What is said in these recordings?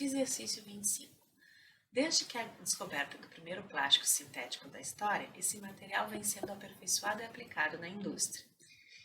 Exercício 25. Desde que a descoberta do primeiro plástico sintético da história, esse material vem sendo aperfeiçoado e aplicado na indústria.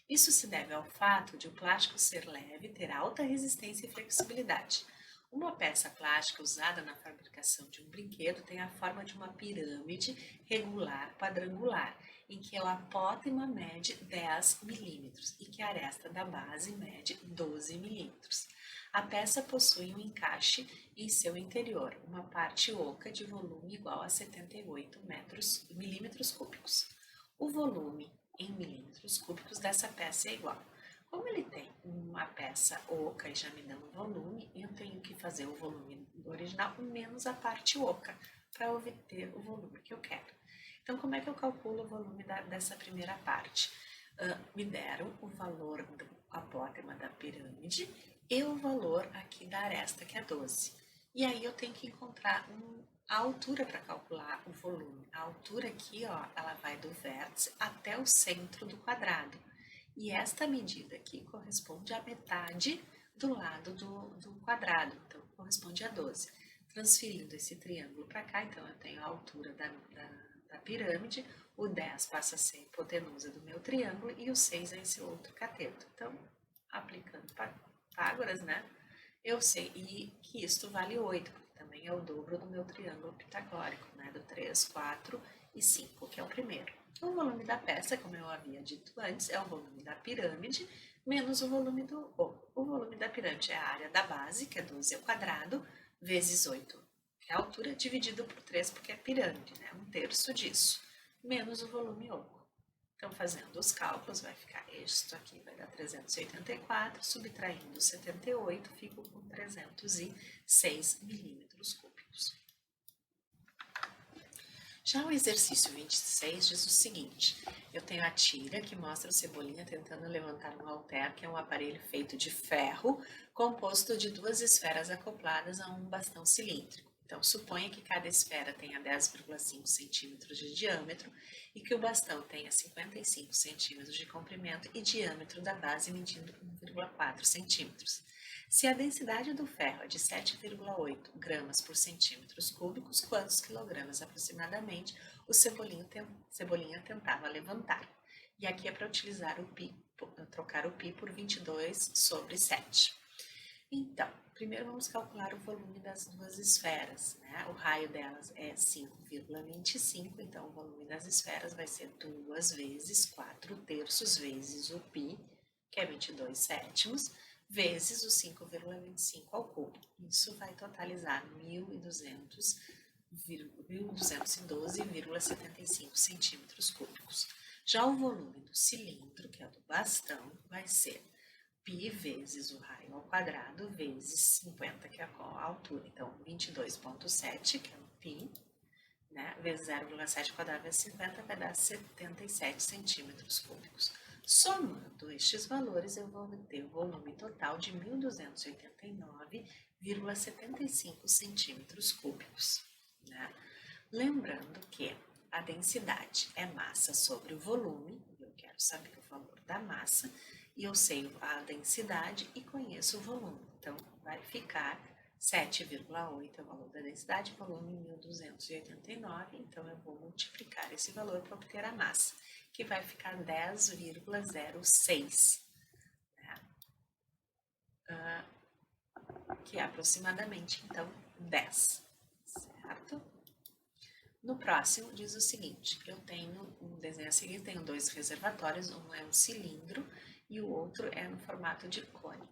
Isso se deve ao fato de o plástico ser leve, ter alta resistência e flexibilidade. Uma peça plástica usada na fabricação de um brinquedo tem a forma de uma pirâmide regular quadrangular, em que o apótema mede 10 milímetros e que a aresta da base mede 12 milímetros. A peça possui um encaixe em seu interior, uma parte oca de volume igual a 78 milímetros cúbicos. O volume em milímetros cúbicos dessa peça é igual. Como ele tem uma peça oca e já me dá um volume, eu tenho que fazer o volume do original menos a parte oca para obter o volume que eu quero. Então, como é que eu calculo o volume dessa primeira parte? Me deram o valor do apótema da pirâmide e o valor aqui da aresta, que é 12. E aí eu tenho que encontrar a altura para calcular o volume. A altura aqui, ó, ela vai do vértice até o centro do quadrado. E esta medida aqui corresponde à metade do lado do quadrado, então corresponde a 12. Transferindo esse triângulo para cá, então eu tenho a altura da pirâmide, o 10 passa a ser a hipotenusa do meu triângulo e o 6 é esse outro cateto. Então, aplicando Pitágoras, né, eu sei que isto vale 8, porque também é o dobro do meu triângulo pitagórico, né, do 3, 4 e 5, que é o primeiro. O volume da peça, como eu havia dito antes, é o volume da pirâmide menos o volume do oco. O volume da pirâmide é a área da base, que é 12 ao quadrado, vezes 8, que é a altura, dividido por 3, porque é pirâmide, né? Um terço disso, menos o volume oco. Então, fazendo os cálculos, vai ficar isto aqui, vai dar 384, subtraindo 78, fico com 306 milímetros cúbicos. Já o exercício 26 diz o seguinte: eu tenho a tira que mostra o Cebolinha tentando levantar um halter, que é um aparelho feito de ferro, composto de duas esferas acopladas a um bastão cilíndrico. Então, suponha que cada esfera tenha 10,5 centímetros de diâmetro e que o bastão tenha 55 centímetros de comprimento e diâmetro da base medindo 1,4 centímetros. Se a densidade do ferro é de 7,8 gramas por centímetros cúbicos, quantos quilogramas aproximadamente o Cebolinha tentava levantar? E aqui é para utilizar o π, trocar o π por 22 sobre 7. Então, primeiro vamos calcular o volume das duas esferas, né? O raio delas é 5,25, então o volume das esferas vai ser 2 vezes 4 terços vezes o π, que é 22 sétimos, vezes o 5,25 ao cubo. Isso vai totalizar 1.212,75 centímetros cúbicos. Já o volume do cilindro, que é o do bastão, vai ser π vezes o raio ao quadrado vezes 50, que é a altura. Então, 22,7, que é o π, né, vezes 0,7 quadrado vezes 50, vai dar 77 centímetros cúbicos. Somando estes valores, eu vou obter o volume total de 1.289,75 centímetros cúbicos. Né? Lembrando que a densidade é massa sobre o volume, eu quero saber o valor da massa, e eu sei a densidade e conheço o volume. Então, vai ficar 7,8 é o valor da densidade, volume 1.289, então eu vou multiplicar esse valor para obter a massa, que vai ficar 10,06, né? Que é aproximadamente, então, 10, certo? No próximo, diz o seguinte, eu tenho um desenho a seguir, tenho dois reservatórios, um é um cilindro e o outro é no formato de cone.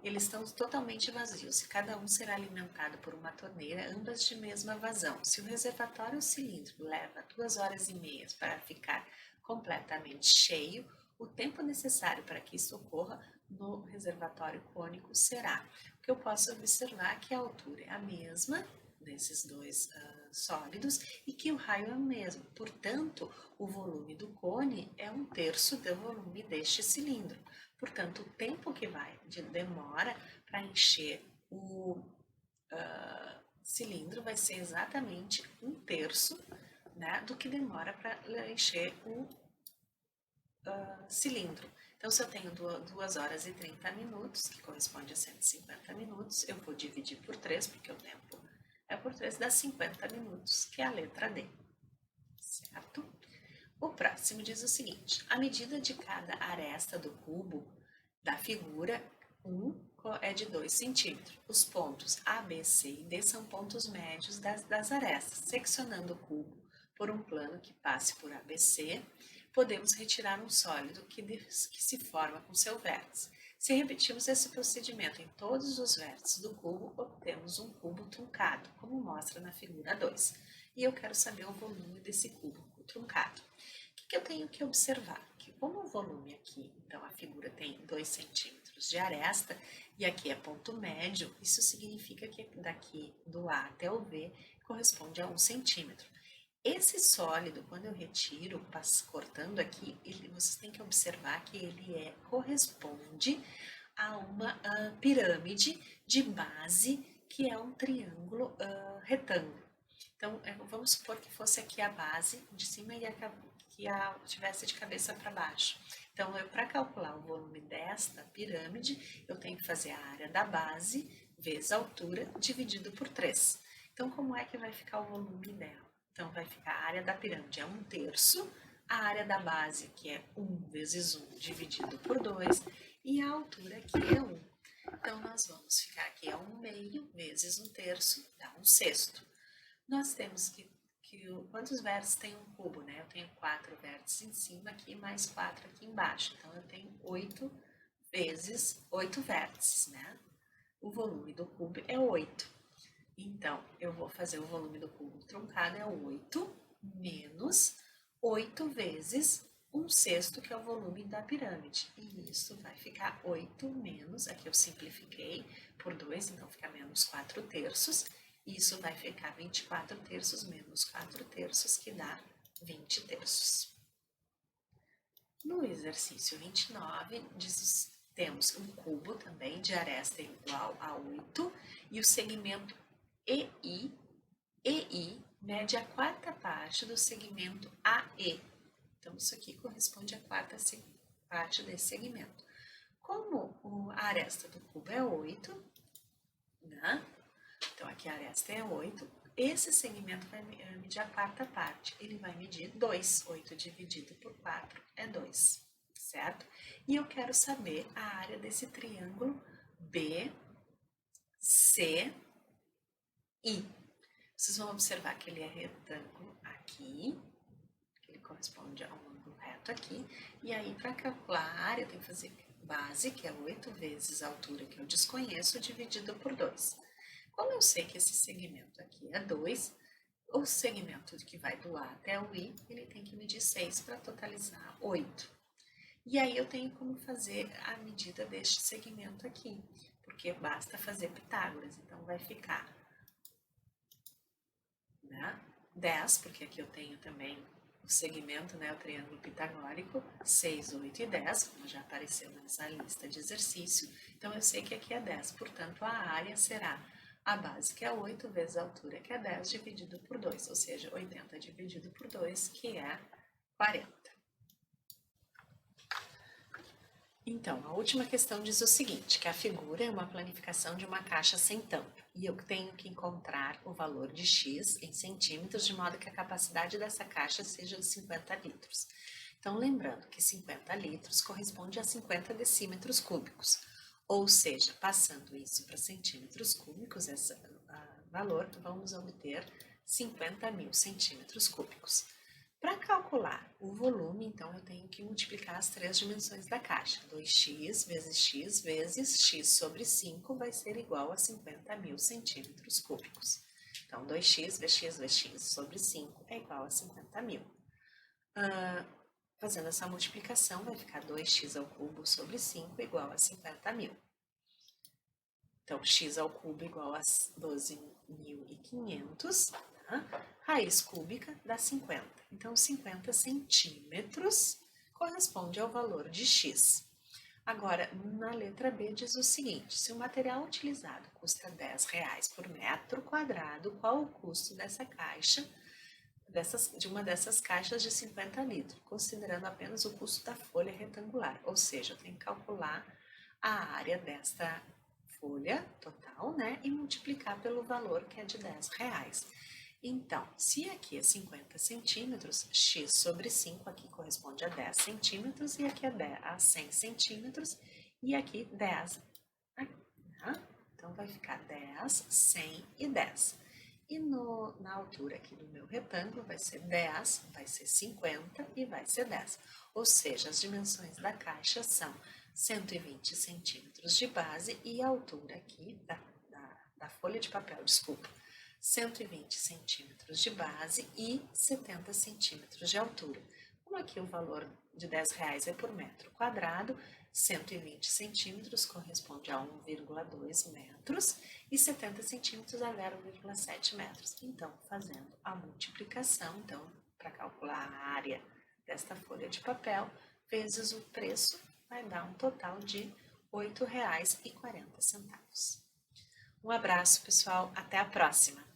Eles estão totalmente vazios e cada um será alimentado por uma torneira, ambas de mesma vazão. Se o reservatório cilíndrico leva 2 horas e meia para ficar completamente cheio, o tempo necessário para que isso ocorra no reservatório cônico será. O que eu posso observar é que a altura é a mesma desses dois sólidos e que o raio é o mesmo. Portanto, o volume do cone é 1/3 do volume deste cilindro. Portanto, o tempo que vai de demora para encher o cilindro vai ser exatamente 1/3, né, do que demora para encher o cilindro. Então, se eu tenho 2 horas e 30 minutos, que corresponde a 150 minutos, eu vou dividir por 3, porque o tempo é por 3, dá 50 minutos, que é a letra D, certo? O próximo diz o seguinte: a medida de cada aresta do cubo da figura 1 é de 2 centímetros. Os pontos A, B, C e D são pontos médios das arestas. Seccionando o cubo por um plano que passe por ABC, podemos retirar um sólido que se forma com seu vértice. Se repetirmos esse procedimento em todos os vértices do cubo, obtemos um cubo truncado, como mostra na figura 2. E eu quero saber o volume desse cubo truncado. O que eu tenho que observar? Que como o volume aqui, então a figura tem 2 centímetros de aresta, e aqui é ponto médio, isso significa que daqui do A até o V corresponde a 1 centímetro. Esse sólido, quando eu retiro, cortando aqui, vocês têm que observar que ele corresponde a uma pirâmide de base, que é um triângulo retângulo. Então, vamos supor que fosse aqui a base de cima e que tivesse de cabeça para baixo. Então, para calcular o volume desta pirâmide, eu tenho que fazer a área da base vezes a altura dividido por 3. Então, como é que vai ficar o volume dela? Então, vai ficar a área da pirâmide é 1/3, a área da base, que é 1 vezes 1 dividido por 2, e a altura aqui é 1. Então, nós vamos ficar aqui a 1/2 vezes 1/3, dá 1/6. Nós temos que quantos vértices tem um cubo, né? Eu tenho 4 vértices em cima aqui, mais 4 aqui embaixo. Então, eu tenho 8 vezes 8 vértices, né? O volume do cubo é 8. Então, eu vou fazer o volume do cubo truncado, é 8 menos 8 vezes 1/6, que é o volume da pirâmide. E isso vai ficar 8 menos, aqui eu simplifiquei por 2, então fica menos 4/3. Isso vai ficar 24/3 menos 4/3, que dá 20/3. No exercício 29, temos um cubo também de aresta igual a 8 e o segmento EI mede a quarta parte do segmento AE. Então, isso aqui corresponde à quarta parte desse segmento. Como a aresta do cubo é 8, né? Então, aqui a aresta é 8. Esse segmento vai medir a quarta parte. Ele vai medir 2. 8 dividido por 4 é 2, certo? E eu quero saber a área desse triângulo BCI. Vocês vão observar que ele é retângulo aqui, que ele corresponde a um ângulo reto aqui. E aí, para calcular a área, eu tenho que fazer base, que é 8 vezes a altura que eu desconheço, dividido por 2. Como eu sei que esse segmento aqui é 2, o segmento que vai do A até o I, ele tem que medir 6 para totalizar 8. E aí eu tenho como fazer a medida deste segmento aqui, porque basta fazer Pitágoras. Então, vai ficar 10, porque aqui eu tenho também o segmento, o triângulo pitagórico, 6, 8 e 10, como já apareceu nessa lista de exercício. Então, eu sei que aqui é 10, portanto, a área será a base, que é 8, vezes a altura, que é 10, dividido por 2, ou seja, 80 dividido por 2, que é 40. Então, a última questão diz o seguinte, que a figura é uma planificação de uma caixa sem tampa, e eu tenho que encontrar o valor de X em centímetros, de modo que a capacidade dessa caixa seja de 50 litros. Então, lembrando que 50 litros corresponde a 50 decímetros cúbicos, ou seja, passando isso para centímetros cúbicos, esse valor, vamos obter 50.000 centímetros cúbicos. Para calcular o volume, então, eu tenho que multiplicar as 3 dimensões da caixa. 2x vezes x sobre 5 vai ser igual a 50.000 centímetros cúbicos. Então, 2x vezes x sobre 5 é igual a 50.000. Fazendo essa multiplicação, vai ficar 2x ao cubo sobre 5 igual a 50.000. Então, x ao cubo igual a 12.500, raiz cúbica dá 50. Então, 50 centímetros corresponde ao valor de x. Agora, na letra B diz o seguinte, se o material utilizado custa R$10 por metro quadrado, qual o custo dessa caixa de uma dessas caixas de 50 litros, considerando apenas o custo da folha retangular, ou seja, eu tenho que calcular a área desta folha total, né, e multiplicar pelo valor que é de R$10. Então, se aqui é 50 centímetros, x sobre 5 aqui corresponde a 10 centímetros, e aqui é a 100 centímetros, e aqui 10. Tá? Então, vai ficar 10, 100 e 10. E na altura aqui do meu retângulo vai ser 10, vai ser 50 e vai ser 10. Ou seja, as dimensões da caixa são 120 centímetros de base e a altura aqui da folha de papel, desculpa, 120 centímetros de base e 70 centímetros de altura. Como aqui o valor de R$10 é por metro quadrado, 120 centímetros corresponde a 1,2 metros e 70 centímetros a 0,7 metros. Então, fazendo a multiplicação, então, para calcular a área desta folha de papel, vezes o preço, vai dar um total de R$ 8,40. Um abraço, pessoal, até a próxima!